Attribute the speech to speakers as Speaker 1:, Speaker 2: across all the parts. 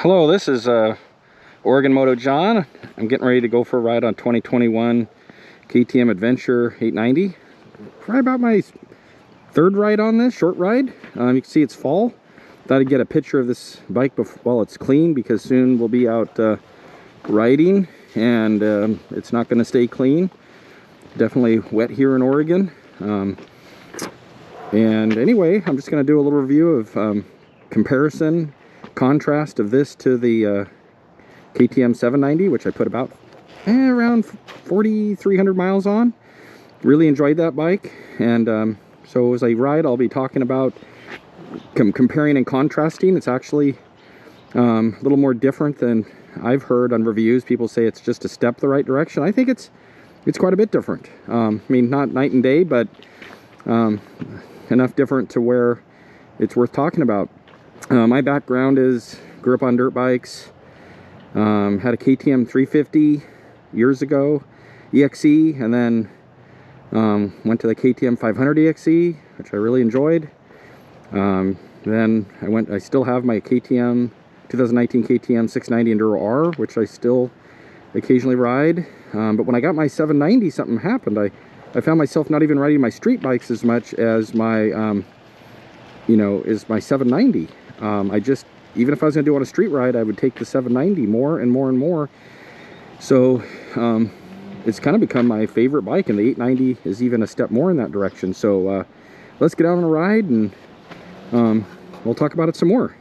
Speaker 1: Hello, this is Oregon Moto John. I'm getting ready to go for a ride on 2021 KTM Adventure 890. Probably about my third ride on this, short ride. You can see it's fall. Thought I'd get a picture of this bike while it's clean, because soon we'll be out riding and it's not going to stay clean. Definitely wet here in Oregon. And anyway, I'm just going to do a little review of comparison, contrast of this to the KTM 790, which I put about around 4,300 miles on. Really enjoyed that bike, and so as I ride, I'll be talking about comparing and contrasting. It's actually a little more different than I've heard on reviews. People say it's just a step the right direction. I think it's quite a bit different. I mean, not night and day, but enough different to where it's worth talking about. My background is grew up on dirt bikes. Had a KTM 350 years ago, EXE, and then went to the KTM 500 EXE, which I really enjoyed. Then I still have my KTM 2019 KTM 690 Enduro R, which I still occasionally ride. But when I got my 790, something happened. I found myself not even riding my street bikes as much as my my 790. Even if I was going to do on a street ride, I would take the 790 more and more and more. So it's kind of become my favorite bike, and the 890 is even a step more in that direction. So let's get out on a ride, and we'll talk about it some more.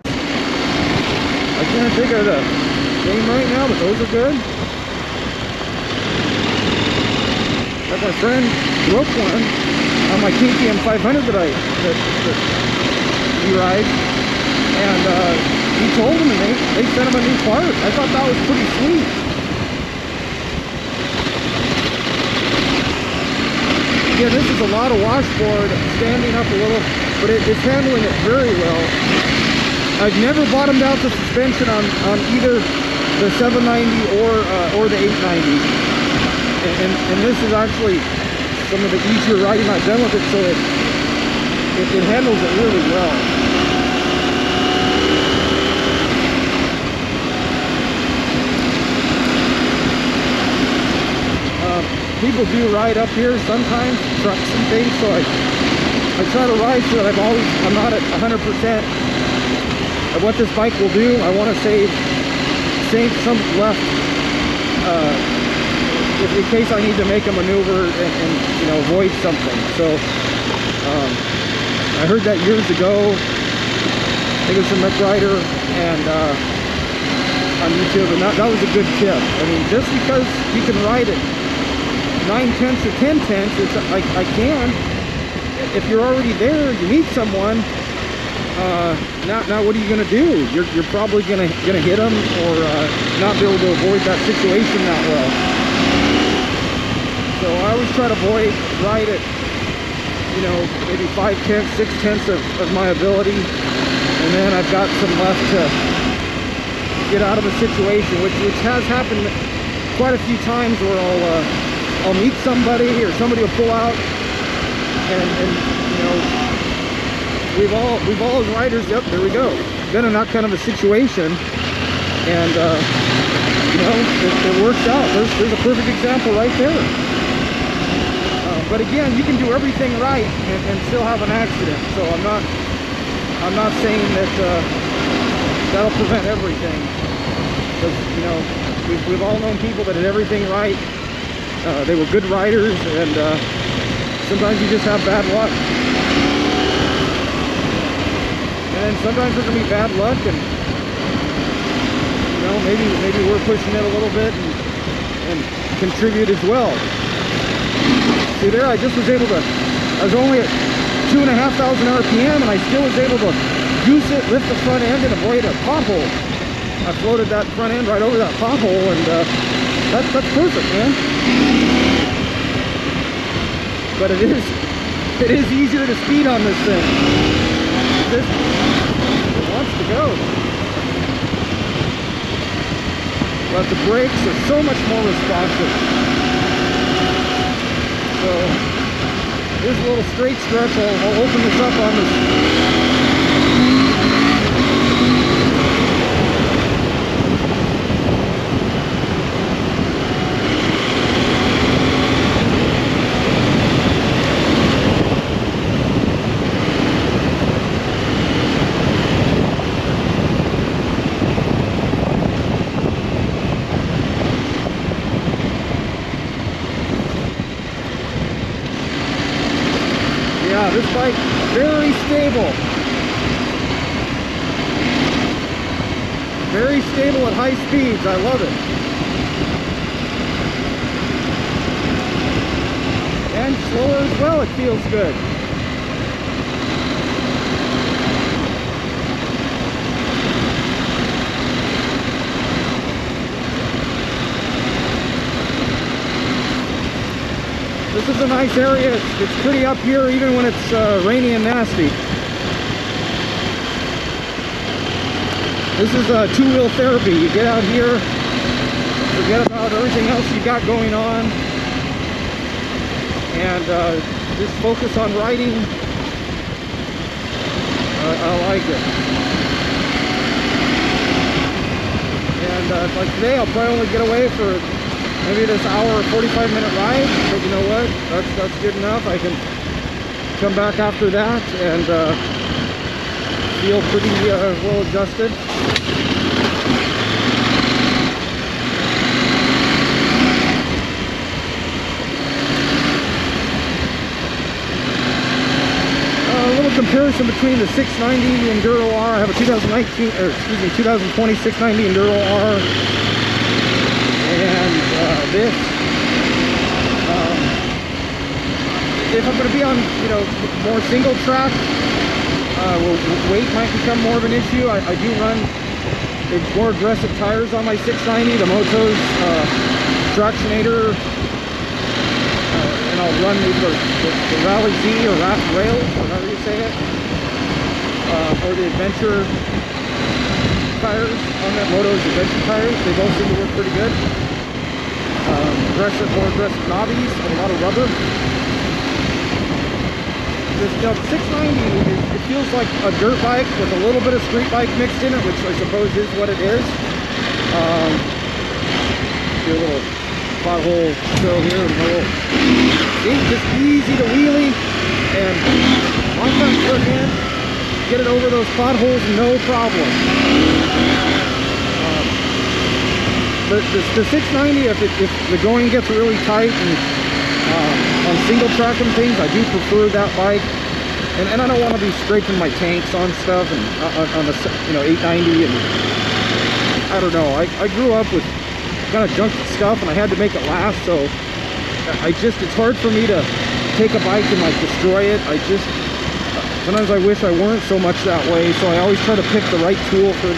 Speaker 1: I can't think of the name right now, but those are good. Like my friend broke one on my KTM 500 that he rides, and he told him, and they sent him a new part. I thought that was pretty sweet. Yeah, this is a lot of washboard standing up a little, but it's handling it very well. I've never bottomed out the suspension on either the 790 or the 890, and this is actually some of the easier riding I've done with it, so it handles it really well. People do ride up here sometimes, trucks and things, so I try to ride so that I'm not at 100% of what this bike will do. I want to save some left in case I need to make a maneuver and avoid something. So I heard that years ago. I think it was from Rick Ryder and on YouTube, and that was a good tip. I mean, just because you can ride it 9/10 or 10/10, it's I can. If you're already there, you meet someone. Now what are you gonna do? You're probably gonna hit them or not be able to avoid that situation that well. So I always try to ride it, maybe 5/10, 6/10 of my ability, and then I've got some left to get out of a situation, which has happened quite a few times, where I'll meet somebody, or somebody will pull out, and we've all as riders, yep, there we go, been in that kind of a situation, and it works out. There's a perfect example right there. But again, you can do everything right and still have an accident. So I'm not saying that that'll prevent everything, because we've all known people that did everything right. They were good riders, and sometimes you just have bad luck. And then sometimes there's gonna be bad luck, and maybe we're pushing it a little bit and contribute as well. See there, I just was able to. I was only at 2,500 RPM, and I still was able to goose it, lift the front end, and avoid a pothole. I floated that front end right over that pothole, and that's perfect, man. But it is easier to speed on this thing. It wants to go. But the brakes are so much more responsive. So here's a little straight stretch. I'll open this up on this stable. Very stable at high speeds. I love it. And slower as well, it feels good. This is a nice area. It's pretty up here even when it's rainy and nasty. This is a two-wheel therapy. You get out here, forget about everything else you got going on, and just focus on riding. I like it. And like today, I'll probably only get away for maybe this hour or 45-minute ride, but you know what? That's good enough. I can come back after that and feel pretty well adjusted. A little comparison between the 690 Enduro R. I have a 2020 690 Enduro R and this. If I'm going to be on, you know, more single track, weight might become more of an issue. I do run more aggressive tires on my 690, the Moto's Tractionator, and I'll run either the Rally Z or Rails, or however you say it, or the Adventure tires on that Moto's Adventure tires. They both seem to work pretty good. More aggressive knobbies and a lot of rubber. This, you know, 690, it feels like a dirt bike with a little bit of street bike mixed in it, which I suppose is what it is. Do a little pothole fill here, and a little, just easy to wheelie and on front foot in, get it over those potholes, no problem. The 690, if the going gets really tight and on single track and things, I do prefer that bike, and I don't want to be scraping my tanks on stuff and on the 890, and I don't know. I grew up with kind of junky stuff, and I had to make it last, so it's hard for me to take a bike and like destroy it. Sometimes I wish I weren't so much that way, so I always try to pick the right tool for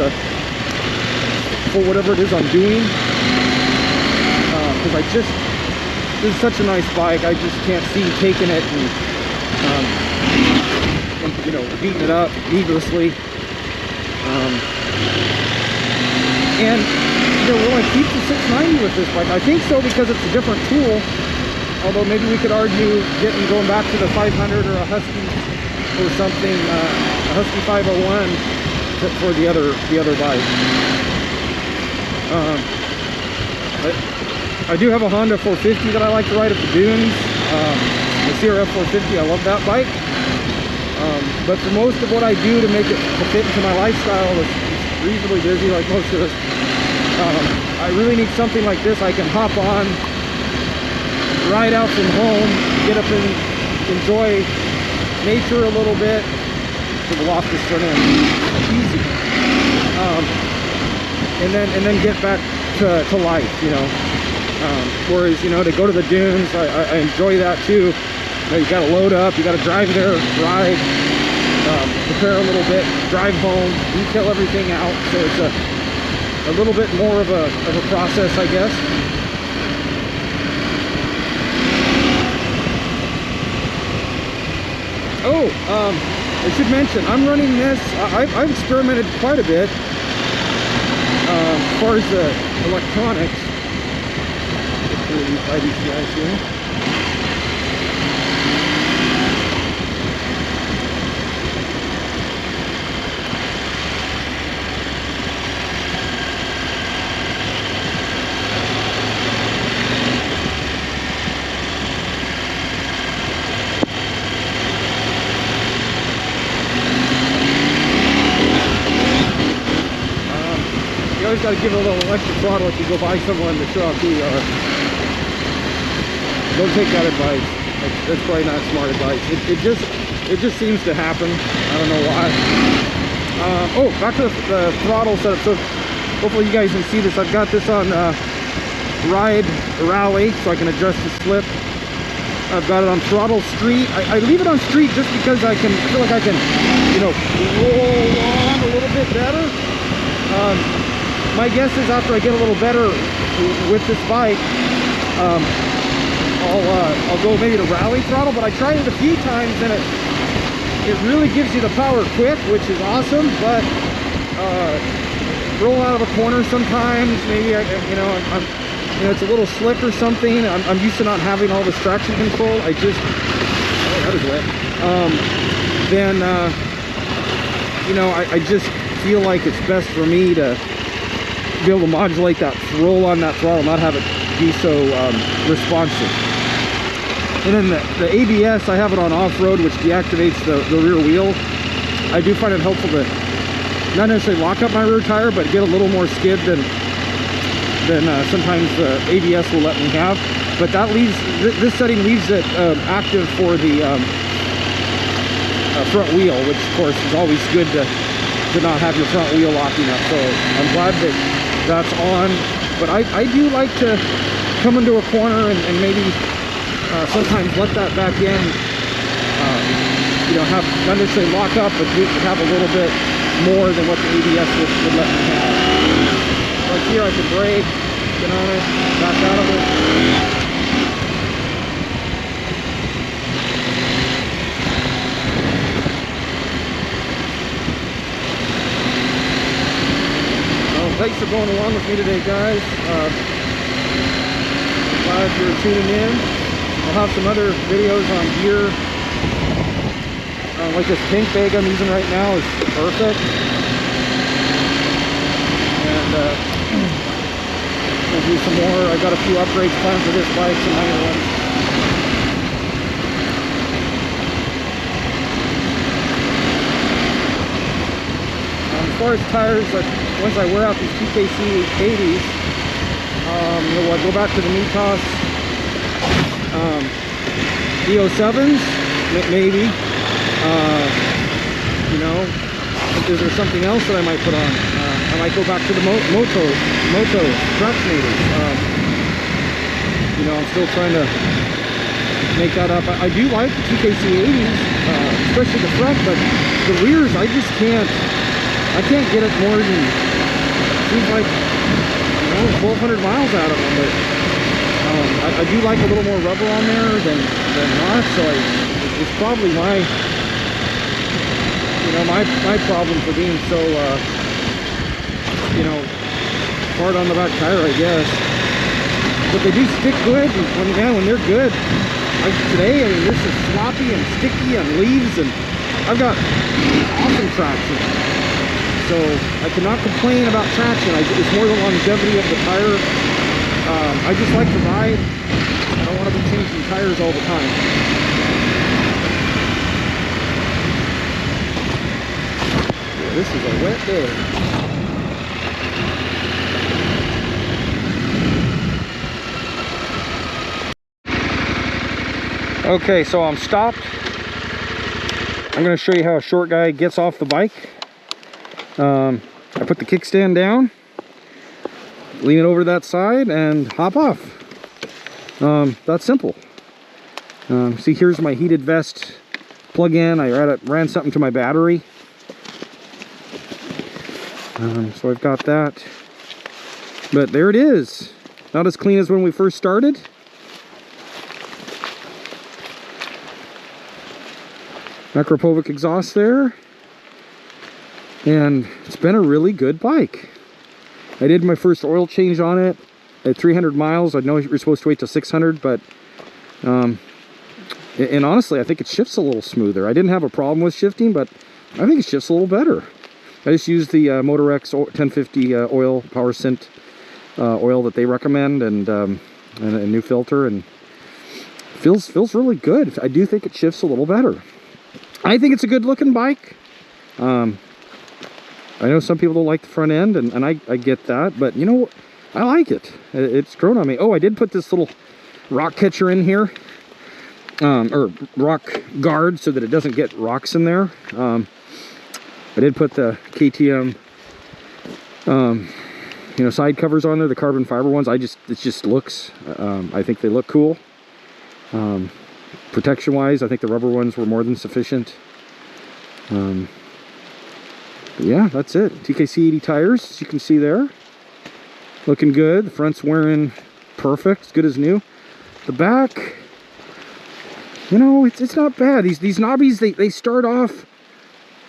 Speaker 1: whatever it is I'm doing, because this is such a nice bike. I just can't see taking it and you know, beating it up needlessly. And you know, will I keep the 690 with this bike? I think so, because it's a different tool. Although maybe we could argue going back to the 500 or a Husky or something, a Husky 501 for the other bike. I do have a Honda 450 that I like to ride at the dunes. The CRF 450, I love that bike. But for most of what I do to make it fit into my lifestyle, it's reasonably busy like most of us. I really need something like this I can hop on, ride out from home, get up and enjoy nature a little bit. So the loft is front end, easy. And then get back to life, you know. Whereas, you know, to go to the dunes, I enjoy that too. You know, you got to load up, you got to drive there, ride, prepare a little bit, drive home, detail everything out. So it's a little bit more of a process, I guess. Oh, I should mention, I'm running this. I've experimented quite a bit as far as the electronics. These IDCIs here. You always got to give it a little extra throttle if you go buy someone to show off who you are. Don't take that advice. That's probably not smart advice. It just seems to happen. I don't know why. Oh, back to the throttle setup. So hopefully you guys can see this. I've got this on ride rally, so I can adjust the slip. I've got it on throttle street. I leave it on street just because I feel like I can, you know, roll on a little bit better. My guess is after I get a little better with this bike, I'll go maybe to rally throttle. But I tried it a few times and it really gives you the power quick, which is awesome. But roll out of a corner sometimes, maybe it's a little slick or something. I'm used to not having all this traction control. I just, oh, that is wet. I just feel like it's best for me to be able to modulate that roll on that throttle, not have it be so responsive. And then the ABS, I have it on off-road, which deactivates the rear wheel. I do find it helpful to not necessarily lock up my rear tire, but get a little more skid than sometimes the ABS will let me have. But that leaves, this setting leaves it active for the front wheel, which of course is always good to not have your front wheel locking up. So I'm glad that that's on. But I do like to come into a corner and maybe sometimes let that back in, have not necessarily lock up, but have a little bit more than what the ABS would let me have. Like here, I can brake, get on it, back out of it. Well, thanks for going along with me today, guys. Glad you're tuning in. I'll have some other videos on gear. Like this pink bag I'm using right now is perfect. And we'll do some more. I got a few upgrades planned for this bike, some minor ones. As far as tires, once I wear out these TKC 80s, I'll go back to the Mitas EO7s, maybe. Is there something else that I might put on? I might go back to the Moto Fractionators. I'm still trying to make that up. I do like the TKC 80s, especially the front, but the rears, I can't get it more than, seems like, 1,200 miles out of them. But I do like a little more rubber on there than not, so it's probably my problem for being so hard on the back tire, I guess. But they do stick good when they're good. Like today, this is sloppy and sticky on leaves, and I've got awesome traction. So I cannot complain about traction. It's more the longevity of the tire. I just like to ride. I don't want to be changing tires all the time. Yeah, this is a wet day. Okay, so I'm stopped. I'm going to show you how a short guy gets off the bike. I put the kickstand down, lean it over to that side, and hop off. That's simple. See, here's my heated vest plug-in. I ran something to my battery. So I've got that. But there it is. Not as clean as when we first started. Macropovic exhaust there. And it's been a really good bike. I did my first oil change on it at 300 miles. I know you're supposed to wait till 600, but and honestly, I think it shifts a little smoother. I didn't have a problem with shifting, but I think it shifts a little better. I just used the Motorex 1050 oil, Power Scent oil that they recommend, and a new filter, and feels really good. I do think it shifts a little better. I think it's a good looking bike. I know some people don't like the front end, and I get that, but I like it. It's grown on me. Oh, I did put this little rock catcher in here, or rock guard, so that it doesn't get rocks in there. I did put the KTM you know, side covers on there, the carbon fiber ones. It just looks, I think they look cool. Protection wise, I think the rubber ones were more than sufficient. But yeah, that's it. TKC 80 tires, as you can see there, looking good. The front's wearing perfect, as good as new. The back, you know, it's not bad. These knobbies, they start off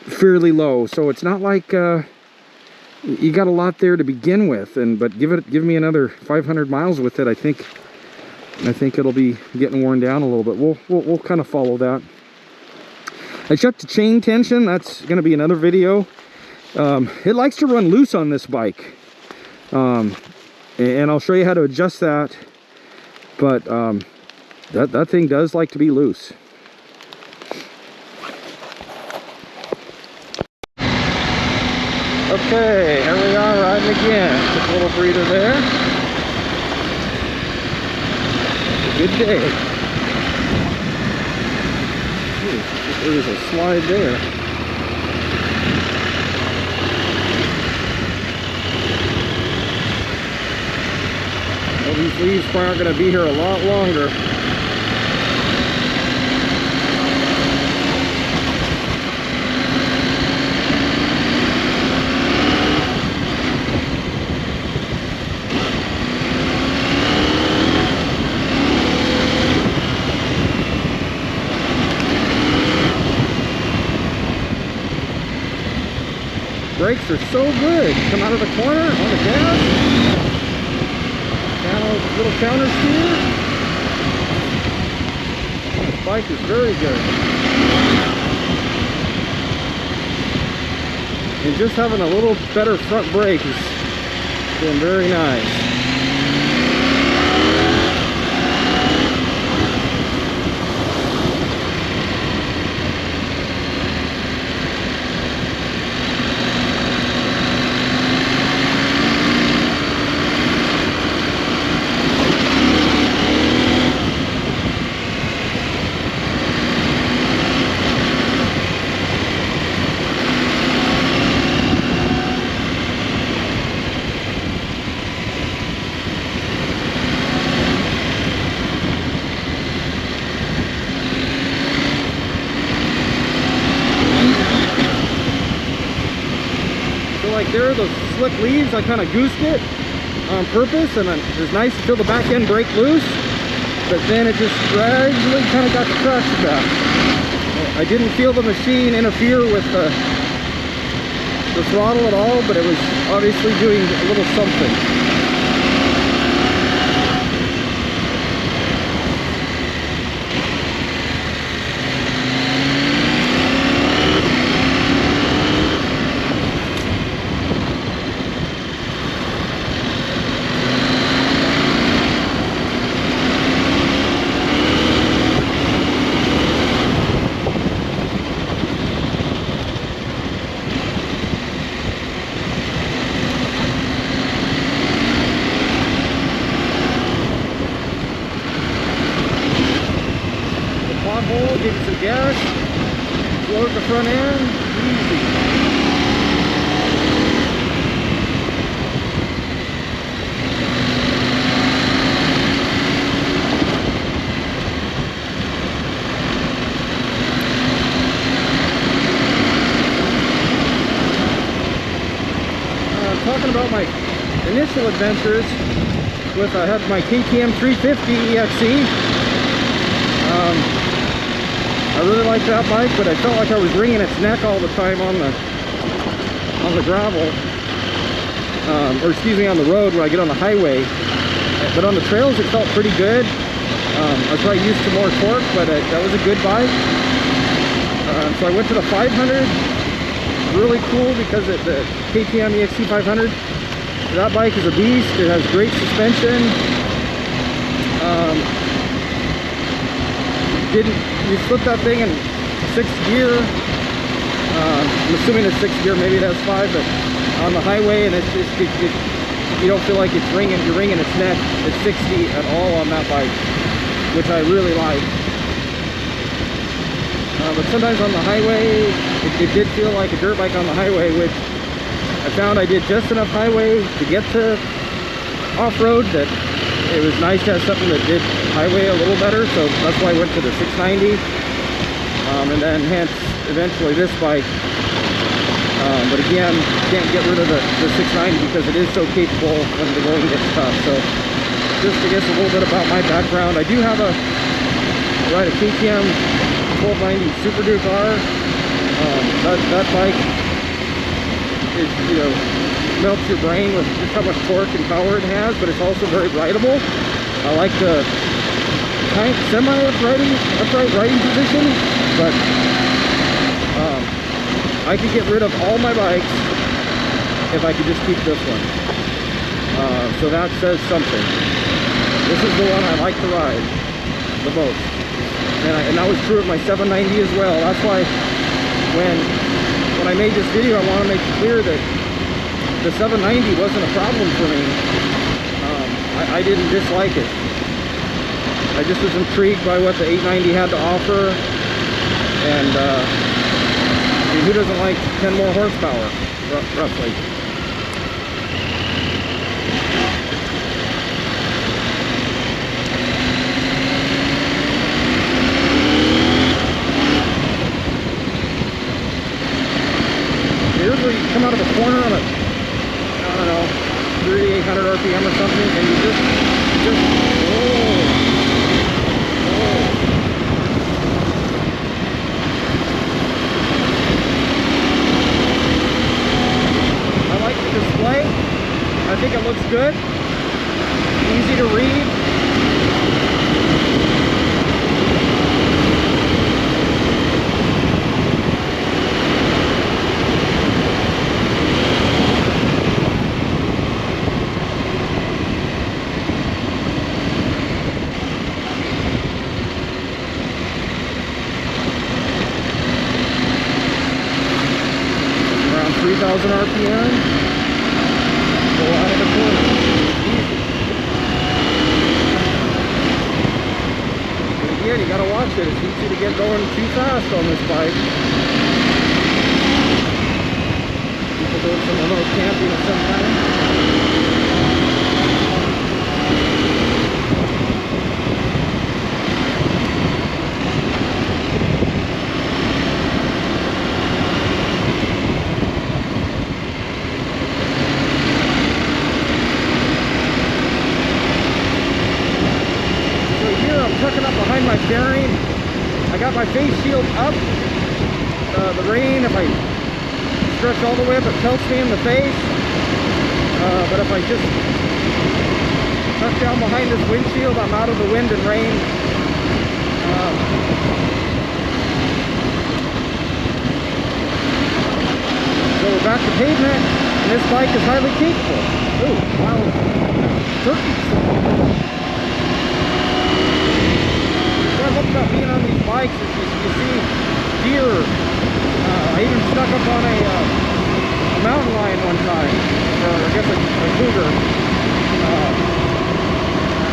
Speaker 1: fairly low, so it's not like you got a lot there to begin with. But give me another 500 miles with it, I think it'll be getting worn down a little bit. We'll kind of follow that. I checked the chain tension. That's going to be another video. It likes to run loose on this bike, and I'll show you how to adjust that. But that thing does like to be loose. Okay, here we are riding again. Took a little breather there. Good day. Ooh, there's a slide there. Well, these leaves probably aren't going to be here a lot longer. Brakes are so good. Come out of the corner on the gas. Now a little counter steer. This bike is very good. And just having a little better front brake is been very nice. Like there, those slick leaves, I kind of goosed it on purpose, and it was nice to feel the back end break loose, but then it just gradually kind of got the traction back. I didn't feel the machine interfere with the throttle at all, but it was obviously doing a little something. Give it some gas, load the front end, easy. Talking about my initial adventures with, I had my KTM 350 EXE. I really liked that bike, but I felt like I was wringing its neck all the time on the gravel, or excuse me, on the road when I get on the highway. But on the trails, it felt pretty good. I was probably used to more torque, but that was a good bike. So I went to the 500. Really cool because the KTM EXE 500. That bike is a beast. It has great suspension. You slip that thing in 6th gear. I'm assuming it's 6th gear, maybe it has 5, but on the highway, and you don't feel like you're wringing its neck at 60 at all on that bike, which I really like. But sometimes on the highway, it did feel like a dirt bike on the highway, which I found I did just enough highway to get to off-road that it was nice to have something that did highway a little better, so that's why I went to the 690. And then hence eventually this bike. But again, can't get rid of the 690 because it is so capable when the going gets tough. So just I guess a little bit about my background. I do have ride a KTM 1290 Super Duke R. That bike is, you know, melts your brain with just how much torque and power it has, but it's also very rideable. I like the kind of upright riding position, but I could get rid of all my bikes if I could just keep this one. So that says something. This is the one I like to ride the most. And that was true of my 790 as well. That's why when I made this video, I want to make it clear that the 790 wasn't a problem for me. I didn't dislike it. I just was intrigued by what the 890 had to offer, and I mean, who doesn't like 10 more horsepower, roughly? Here's where you come out of a corner on a, I don't know, 3,800 RPM or something, and you just I like the display. I think it looks good. Easy to read. Around 3,000 RPM. Go out of the corner. But again, you gotta watch it. It's easy to get going too fast on this bike. People doing some remote camping at some time. Tucking up behind my bearing. I got my face shield up. The rain, if I stretch all the way up, it pelts me in the face. But if I just tuck down behind this windshield, I'm out of the wind and rain. So we're back to pavement, and this bike is highly capable. Oh, wow. Turkeys. What I love about being on these bikes is you see deer. I even snuck up on a mountain lion one time, or I guess a cougar.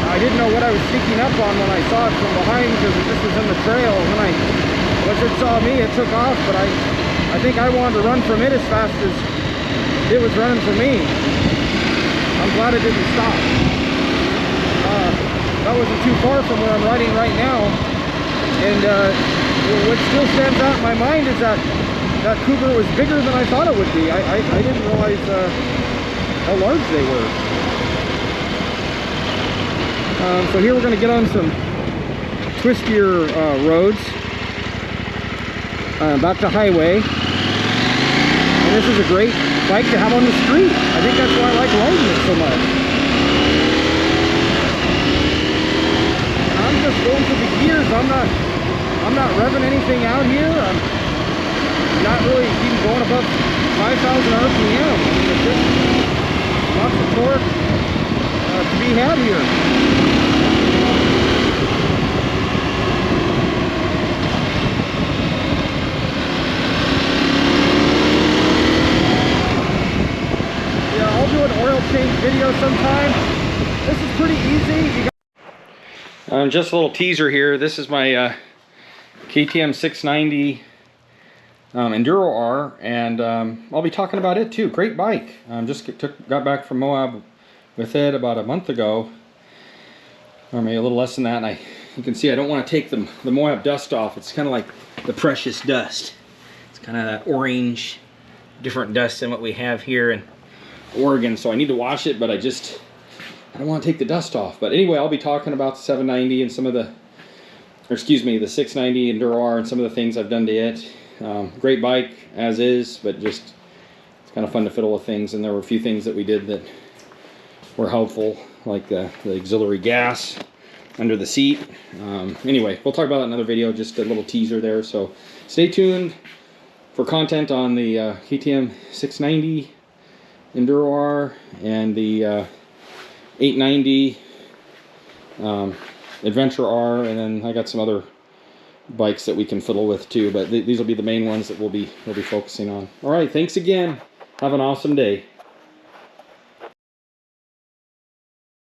Speaker 1: I didn't know what I was sneaking up on when I saw it from behind because it just was in the trail. Once it saw me, it took off, but I think I wanted to run from it as fast as it was running from me. I'm glad it didn't stop. That wasn't too far from where I'm riding right now, and what still stands out in my mind is that that cougar was bigger than I thought it would be. I didn't realize how large they were. So here we're going to get on some twistier roads, back to highway, and this is a great bike to have on the street. I think that's why I like riding it so much. Just going through the gears. I'm not revving anything out here. I'm not really even going above 5,000 RPM. I mean, it's just lots of torque to be had here. Yeah, I'll do an oil change video sometime. This is pretty easy. Just a little teaser here. This is my KTM 690 Enduro R, and I'll be talking about it too. Great bike. Got back from Moab with it about a month ago, or maybe a little less than that. And you can see I don't want to take the Moab dust off. It's kind of like the precious dust. It's kind of that orange, different dust than what we have here in Oregon. So I need to wash it, but I don't want to take the dust off. But anyway, I'll be talking about the 790 and some of the, or excuse me, the 690 Enduro R and some of the things I've done to it. Great bike as is, but just it's kind of fun to fiddle with things. And there were a few things that we did that were helpful, like the auxiliary gas under the seat. Anyway, we'll talk about that in another video, just a little teaser there. So stay tuned for content on the KTM 690 Enduro R and the 890 Adventure R, and then I got some other bikes that we can fiddle with too, but these will be the main ones that we'll be focusing on. All right, thanks again. Have an awesome day.